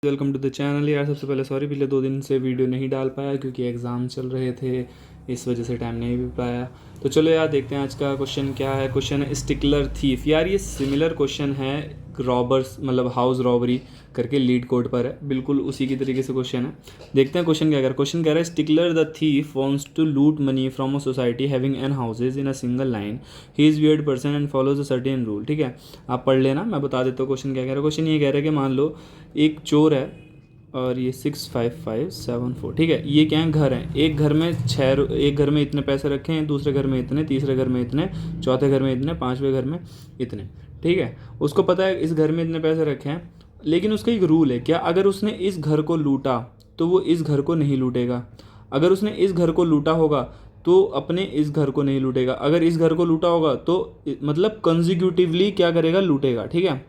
Welcome to the channel. यार सबसे पहले सॉरी, पिछले 2 दिन से वीडियो नहीं डाल पाया क्योंकि एग्ज़ाम चल रहे थे, इस वजह से टाइम नहीं भी पाया। तो चलो यार देखते हैं आज का क्वेश्चन क्या है। क्वेश्चन है स्टिकलर थीफ। यार ये सिमिलर क्वेश्चन है रॉबर्स मतलब हाउस रॉबरी करके लीड कोड पर है, बिल्कुल उसी की तरीके से क्वेश्चन है। देखते हैं क्वेश्चन क्या कर। क्वेश्चन कह रहा है stickler the thief wants to loot money from a society having n houses in a single line. He is weird person and follows a certain rule. ठीक है, आप पढ़ लेना, मैं बता देता हूँ क्वेश्चन क्या कह रहा है। क्वेश्चन ये कह रहा है कि मान लो एक चोर है और ये 65574, ठीक है। ये क्या है, घर है। एक घर में एक घर में इतने पैसे रखे हैं, दूसरे घर में इतने, तीसरे घर में इतने, चौथे घर में इतने, पांचवें घर में इतने, ठीक है। उसको पता है इस घर में इतने पैसे रखे हैं, लेकिन उसका एक रूल है क्या, अगर उसने इस घर को लूटा तो वो इस घर को नहीं लूटेगा। अगर उसने इस घर को लूटा होगा तो अपने इस घर को नहीं लूटेगा। अगर इस घर को लूटा होगा तो मतलब कंजिक्यूटिवली क्या करेगा, लूटेगा। ठीक है,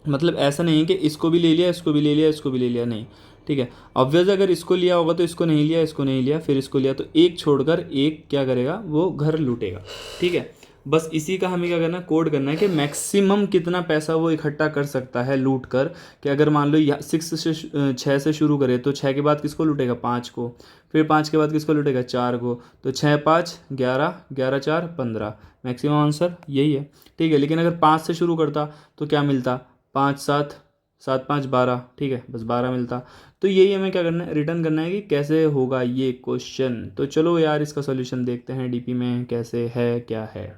मतलब ऐसा नहीं है कि इसको भी ले लिया, इसको भी ले लिया, इसको भी ले लिया, नहीं। ठीक है, ऑब्वियस अगर इसको लिया होगा तो इसको नहीं लिया, इसको नहीं लिया, फिर इसको लिया, तो एक छोड़कर एक क्या करेगा, वो घर लूटेगा। ठीक है, बस इसी का हमें क्या करना है, कोड करना है कि मैक्सिमम कितना पैसा वो इकट्ठा कर सकता है लूट कर। कि अगर मान लो 6 से शुरू करे तो 6 के बाद किसको लूटेगा, 5 को, फिर 5 के बाद किसको लूटेगा, 4 को, तो 6 5 11, 11 4 15, मैक्सिमम आंसर यही है। ठीक है, लेकिन अगर 5 से शुरू करता तो क्या मिलता, 5 7 7 5 12, ठीक है, बस 12 मिलता। तो यही हमें क्या करना है, रिटर्न करना है कि कैसे होगा ये क्वेश्चन। तो चलो यार इसका सॉल्यूशन देखते हैं डीपी में कैसे है, क्या है।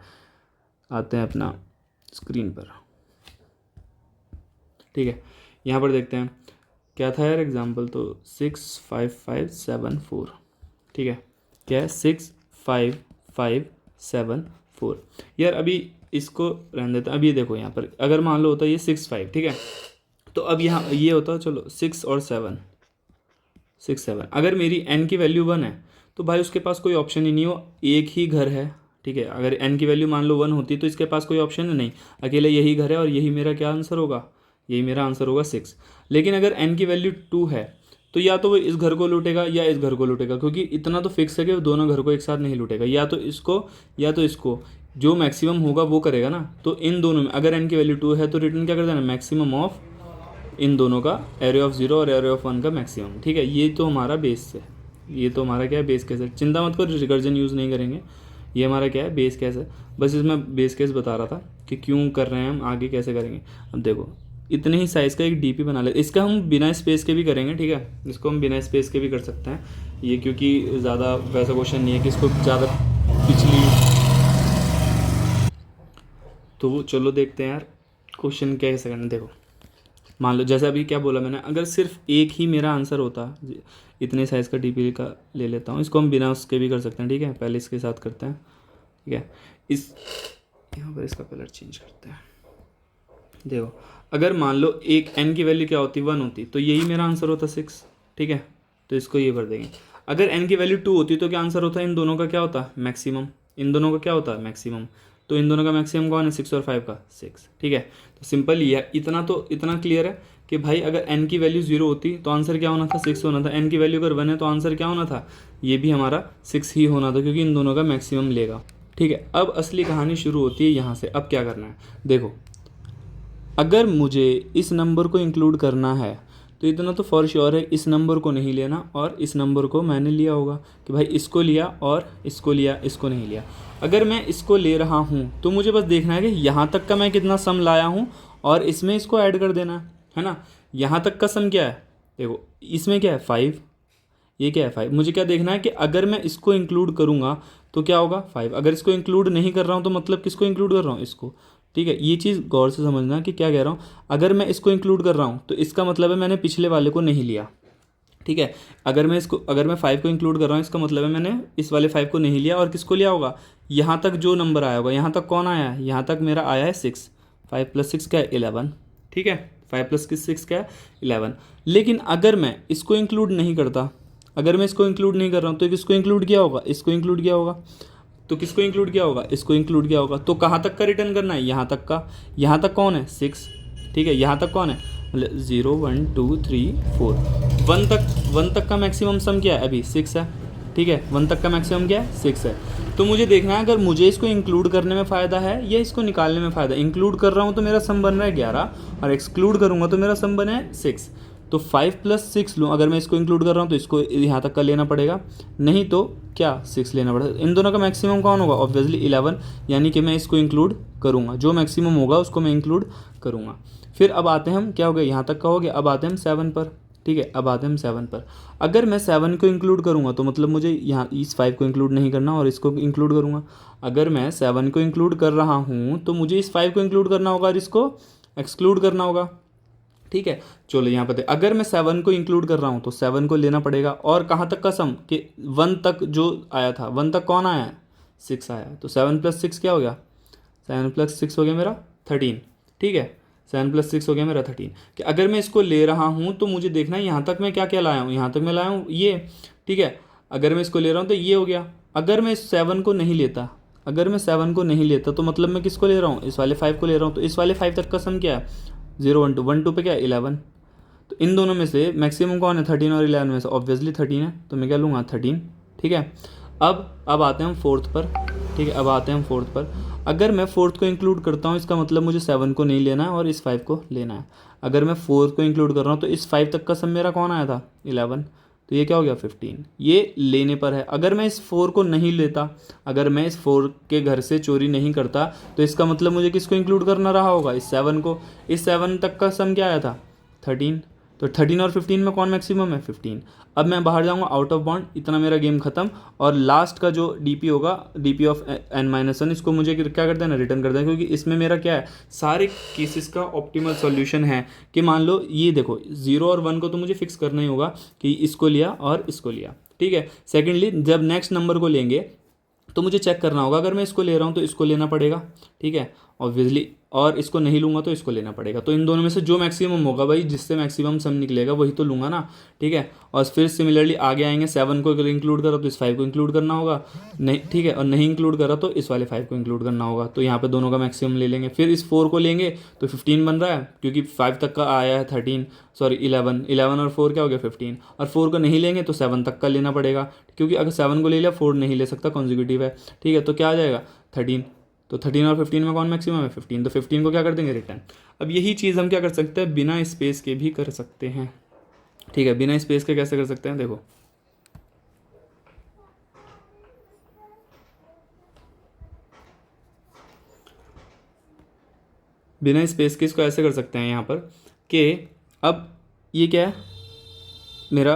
आते हैं अपना स्क्रीन पर। ठीक है, यहाँ पर देखते हैं क्या था यार एग्जाम्पल, तो 65574। ठीक है, क्या है, 65574। यार अभी इसको रहने देते हैं। अब ये देखो यहाँ पर अगर मान लो होता है ये 65, ठीक है, तो अब यहाँ ये होता है, चलो 6 और 7, 6 7। अगर मेरी n की वैल्यू 1 है तो भाई उसके पास कोई ऑप्शन ही नहीं हो, एक ही घर है। ठीक है, अगर n की वैल्यू मान लो 1 होती तो इसके पास कोई ऑप्शन नहीं, अकेले यही घर है और यही मेरा क्या आंसर होगा, यही मेरा आंसर होगा 6। लेकिन अगर n की वैल्यू 2 है तो या तो वो इस घर को लूटेगा या इस घर को लूटेगा, क्योंकि इतना तो फिक्स है कि वो दोनों घर को एक साथ नहीं लूटेगा, या तो इसको या तो इसको, जो मैक्सिमम होगा वो करेगा ना। तो इन दोनों में अगर n की वैल्यू 2 है तो रिटर्न क्या कर देना, मैक्सिमम ऑफ इन दोनों का, एरे ऑफ 0 और एरे ऑफ 1 का मैक्सिमम। ठीक है, ये तो हमारा बेस है, ये तो हमारा क्या है, बेस केस है। चिंता मत करो, रिकर्जन यूज़ नहीं करेंगे, ये हमारा क्या है, बेस केस है। बस इसमें बेस केस बता रहा था कि क्यों कर रहे हैं हम, आगे कैसे करेंगे। अब देखो इतने ही साइज़ का एक डीपी बना ले, इसका हम बिना स्पेस के भी करेंगे। ठीक है, इसको हम बिना स्पेस के भी कर सकते हैं ये, क्योंकि ज़्यादा वैसा क्वेश्चन नहीं है कि इसको ज़्यादा पिछली। तो चलो देखते हैं यार क्वेश्चन कैसे करना। देखो मान लो जैसे अभी क्या बोला मैंने, अगर सिर्फ एक ही मेरा आंसर होता, इतने साइज़ का डीपी का ले लेता हूँ, इसको हम बिना उसके भी कर सकते हैं। ठीक है, पहले इसके साथ करते हैं। ठीक है, इस यहाँ पर इसका कलर चेंज करते हैं। देखो अगर मान लो एक n की वैल्यू क्या होती, 1 होती, तो यही मेरा आंसर होता 6। ठीक है, तो इसको ये कर देंगे। अगर n की वैल्यू 2 होती तो क्या आंसर होता, इन दोनों का क्या होता, मैक्सिमम। इन दोनों का क्या होता है, मैक्सिमम। तो इन दोनों का मैक्सिमम कौन है, 6 और 5 का 6। ठीक है, तो सिंपल ये है, इतना क्लियर है कि भाई अगर n की वैल्यू 0 होती तो आंसर क्या होना था, 6 होना था। n की वैल्यू अगर 1 है तो आंसर क्या होना था, ये भी हमारा 6 ही होना था, क्योंकि इन दोनों का मैक्सिमम लेगा। ठीक है, अब असली कहानी शुरू होती है यहाँ से। अब क्या करना है, देखो अगर मुझे इस नंबर को इंक्लूड करना है तो इतना तो फॉर श्योर है, इस नंबर को नहीं लेना, और इस नंबर को मैंने लिया होगा कि भाई इसको लिया और इसको लिया, इसको नहीं लिया। अगर मैं इसको ले रहा हूँ तो मुझे बस देखना है कि यहाँ तक का मैं कितना सम लाया हूँ और इसमें इसको ऐड कर देना है ना। यहाँ तक का सम क्या है, देखो इसमें क्या है 5, ये क्या है 5। मुझे क्या देखना है कि अगर मैं इसको इंक्लूड करूँगा तो क्या होगा 5, अगर इसको इंक्लूड नहीं कर रहा हूँ तो मतलब किसको इंक्लूड कर रहा हूँ, इसको। ठीक है, ये चीज़ गौर से समझना कि क्या कह रहा हूँ। अगर मैं इसको इंक्लूड कर रहा हूँ तो इसका मतलब है मैंने पिछले वाले को नहीं लिया। ठीक है, अगर मैं 5 को इंक्लूड कर रहा हूँ, इसका मतलब है मैंने इस वाले 5 को नहीं लिया, और किसको लिया होगा, यहाँ तक जो नंबर आया होगा। यहाँ तक कौन आया है, यहाँ तक मेरा आया है 6, 5 + 6 क्या है 11। ठीक है, 5 + 6 क्या है 11। लेकिन अगर मैं इसको इंक्लूड नहीं करता, अगर मैं इसको इंक्लूड नहीं कर रहा हूँ तो किसको इंक्लूड किया होगा, इसको इंक्लूड किया होगा। तो किसको इंक्लूड किया होगा, इसको इंक्लूड किया होगा। तो कहाँ तक का रिटर्न करना है, यहाँ तक का। यहाँ तक कौन है 6। ठीक है, यहाँ तक कौन है, मतलब 0 1 2 3 4, 1 तक का मैक्सिमम सम क्या है, अभी 6 है। ठीक है, 1 तक का मैक्सिमम क्या है 6 है। तो मुझे देखना है अगर मुझे इसको इंक्लूड करने में फ़ायदा है या इसको निकालने में फ़ायदा है। इंक्लूड कर रहा हूँ तो मेरा सम बन रहा है 11, और एक्सक्लूड करूँगा तो मेरा सम बना है 6। तो 5+6 लूँ, अगर मैं इसको इंक्लूड कर रहा हूँ तो इसको यहाँ तक का लेना पड़ेगा, नहीं तो क्या 6 लेना पड़ेगा। इन दोनों का मैक्सिमम कौन होगा, ऑब्वियसली 11, यानी कि मैं इसको इंक्लूड करूँगा, जो मैक्सिमम होगा उसको मैं इंक्लूड करूँगा। फिर अब आते हैं हम, क्या हो गया यहाँ तक का हो गया, अब आते हैं हम 7 पर। ठीक है, अब आते हैं हम 7 पर। अगर मैं 7 को इंक्लूड करूँगा तो मतलब मुझे यहाँ इस 5 को इंक्लूड नहीं करना और इसको इंक्लूड करूँगा। अगर मैं 7 को इंक्लूड कर रहा हूँ तो मुझे इस 5 को इंक्लूड करना होगा और इसको एक्सक्लूड करना होगा। ठीक है, चलो यहाँ पर अगर मैं 7 को इंक्लूड कर रहा हूँ तो 7 को लेना पड़ेगा, और कहाँ तक का सम कि 1 तक जो आया था, 1 तक कौन आया है, 6 आया है, तो 7+6 क्या हो गया, 7+6 हो गया मेरा 13। ठीक है, 7+6 हो गया मेरा 13। कि अगर मैं इसको ले रहा हूँ तो मुझे देखना है यहाँ तक मैं क्या क्या लाया हूँ, यहाँ तक मैं लाया हूँ ये। ठीक है, अगर मैं इसको ले रहा हूँ तो ये हो गया। अगर मैं इस 7 को नहीं लेता, अगर मैं 7 को नहीं लेता तो मतलब मैं किसको ले रहा हूँ, इस वाले 5 को ले रहा हूँ, तो इस वाले 5 तक का सम क्या है, 0 1 2, 1 2 पे क्या है 11। तो इन दोनों में से मैक्सिमम कौन है, 13 और 11 में से ऑब्वियसली 13 है, तो मैं क्या लूँगा 13। ठीक है, अब आते हैं हम 4th पर। ठीक है, अब आते हैं हम 4th पर। अगर मैं 4th को इंक्लूड करता हूँ इसका मतलब मुझे 7 को नहीं लेना है और इस 5 को लेना है। अगर मैं 4th को इंक्लूड कर रहा हूँ तो इस 5 तक का सम मेरा कौन आया था, 11, तो ये क्या हो गया 15, ये लेने पर है। अगर मैं इस 4 को नहीं लेता, अगर मैं इस 4 के घर से चोरी नहीं करता तो इसका मतलब मुझे किसको इंक्लूड करना रहा होगा, इस 7 को। इस 7 तक का सम क्या आया था, 13, तो 13 और 15 में कौन मैक्सिमम है, 15। अब मैं बाहर जाऊंगा आउट ऑफ बाउंड, इतना मेरा गेम खत्म। और लास्ट का जो डीपी होगा, डीपी ऑफ n-1, इसको मुझे क्या कर देना, रिटर्न कर देना, क्योंकि इसमें मेरा क्या है, सारे केसेस का ऑप्टिमल सॉल्यूशन है। कि मान लो ये देखो 0 और 1 को तो मुझे फिक्स करना ही होगा कि इसको लिया और इसको लिया। ठीक है, सेकेंडली जब नेक्स्ट नंबर को लेंगे तो मुझे चेक करना होगा, अगर मैं इसको ले रहा हूँ तो इसको लेना पड़ेगा। ठीक है, ऑब्वियसली, और इसको नहीं लूँगा तो इसको लेना पड़ेगा। तो इन दोनों में से जो मैक्सिमम होगा भाई, जिससे मैक्सिमम सम निकलेगा वही तो लूँगा ना। ठीक है, और फिर सिमिलरली आगे आएंगे, 7 को अगर इंक्लूड करा तो इस 5 को इंक्लूड करना होगा, नहीं, ठीक है, और नहीं इंक्लूड करा तो इस वाले 5 को इंक्लूड करना होगा। तो यहाँ पे दोनों का मैक्सिमम ले लेंगे। फिर इस 4 को लेंगे तो 15 बन रहा है, क्योंकि 5 तक का आया है 13, सॉरी 11, 11 और 4 क्या हो गया 15। और 4 को नहीं लेंगे तो 7 तक का लेना पड़ेगा, क्योंकि अगर 7 को ले लिया 4 नहीं ले सकता, कॉन्जिक्यूटिव है। ठीक है, तो क्या आ जाएगा 13, तो 13 और 15 में कौन मैक्सिमम है, 15, तो 15 को क्या कर देंगे, रिटर्न। अब यही चीज़ हम क्या कर सकते हैं, बिना स्पेस के भी कर सकते हैं। ठीक है, बिना स्पेस के कैसे कर सकते हैं, देखो बिना स्पेस के इसको ऐसे कर सकते हैं यहाँ पर कि अब ये क्या है, मेरा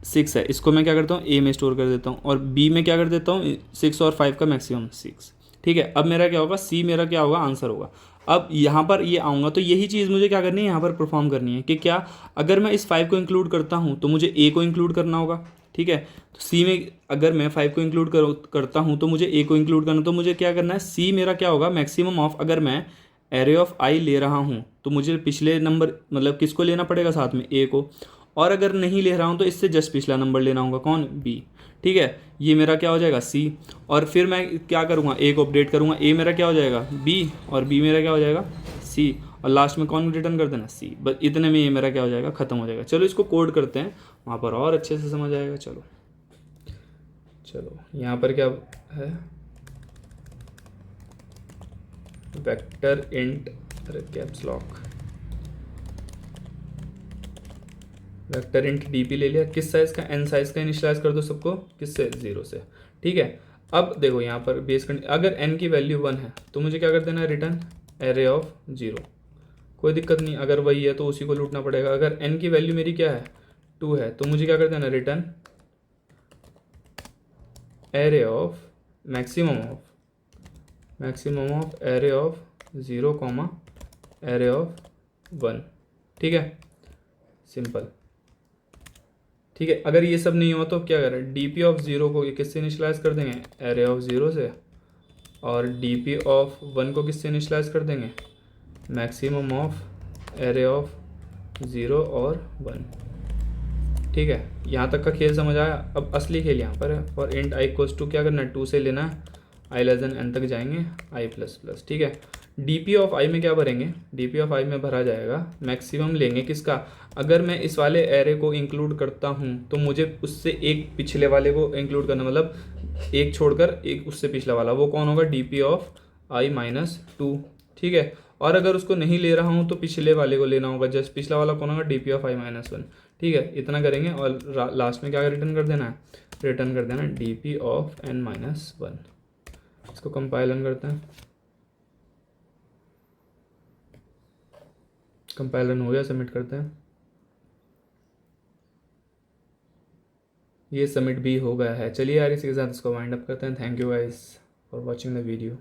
6 है, इसको मैं क्या करता हूँ ए में स्टोर कर देता हूँ, और बी में क्या कर देता हूँ 6 और 5 का मैक्सिमम 6। ठीक है, अब मेरा क्या होगा, सी मेरा क्या होगा, आंसर होगा। अब यहाँ पर ये आऊँगा तो यही चीज़ मुझे क्या करनी है, यहाँ पर परफॉर्म करनी है कि क्या, अगर मैं इस 5 को इंक्लूड करता हूँ तो मुझे ए को इंक्लूड करना होगा। ठीक है, तो सी में अगर मैं 5 को इंक्लूड करता हूँ तो मुझे ए को इंक्लूड करना, तो मुझे क्या करना है, सी मेरा क्या होगा, मैक्सिमम ऑफ, अगर मैं एरे ऑफ आई ले रहा हूँ तो मुझे पिछले नंबर मतलब किसको लेना पड़ेगा साथ में, ए को। और अगर नहीं ले रहा हूँ तो इससे जस्ट पिछला नंबर लेना होगा, कौन, बी। ठीक है, ये मेरा क्या हो जाएगा, सी। और फिर मैं क्या करूँगा, ए को अपडेट करूँगा, ए मेरा क्या हो जाएगा, बी, और बी मेरा क्या हो जाएगा, सी, और लास्ट में कौन रिटर्न कर देना, सी। बस इतने में ये मेरा क्या हो जाएगा, ख़त्म हो जाएगा। चलो इसको कोड करते हैं, वहाँ पर और अच्छे से समझ आएगा। चलो यहाँ पर क्या है, वेक्टर इंट, अरे caps lock, vector int DP ले लिया, किस साइज़ का, एन साइज़ का इनिशियलाइज कर दो सबको, किससे, 0 से। ठीक है, अब देखो यहाँ पर बेस अगर n की वैल्यू 1 है तो मुझे क्या कर देना है, रिटर्न एरे ऑफ 0। कोई दिक्कत नहीं, अगर वही है तो उसी को लूटना पड़ेगा। अगर n की वैल्यू मेरी क्या है, 2 है, तो मुझे क्या कर देना, return array of maximum of array of 0, array of 1। ठीक है, सिंपल। ठीक है, अगर ये सब नहीं हुआ तो क्या करें, डीपी ऑफ 0 को किससे इनिशियलाइज कर देंगे, एरे ऑफ 0 से, और डीपी ऑफ 1 को किससे इनिशियलाइज कर देंगे, मैक्सिमम ऑफ एरे ऑफ 0 और 1। ठीक है, यहाँ तक का खेल समझ आया। अब असली खेल यहाँ पर है, और इंट आई इक्वल्स टू क्या करना है, 2 से लेना है, आई लेस देन एन तक जाएंगे, आई प्लस प्लस। ठीक है, डीपी ऑफ आई में क्या भरेंगे, डीपी ऑफ आई में भरा जाएगा मैक्सिमम लेंगे किसका, अगर मैं इस वाले एरे को इंक्लूड करता हूँ तो मुझे उससे एक पिछले वाले को इंक्लूड करना, मतलब एक छोड़कर एक उससे पिछला वाला, वो कौन होगा, डीपी ऑफ आई -2। ठीक है, और अगर उसको नहीं ले रहा हूँ तो पिछले वाले को लेना होगा, जस्ट पिछला वाला कौन होगा, डी पी ऑफ i-1। ठीक है, इतना करेंगे और लास्ट में क्या रिटर्न कर देना है, रिटर्न कर देना डी पी ऑफ n-1। इसको कंपाइलन करते हैं, कंपाइलन हो गया, सबमिट करते हैं। ये सबमिट भी हो गया है। चलिए यार, इसी के साथ इसको वाइंड अप करते हैं। Thank you guys for watching the video.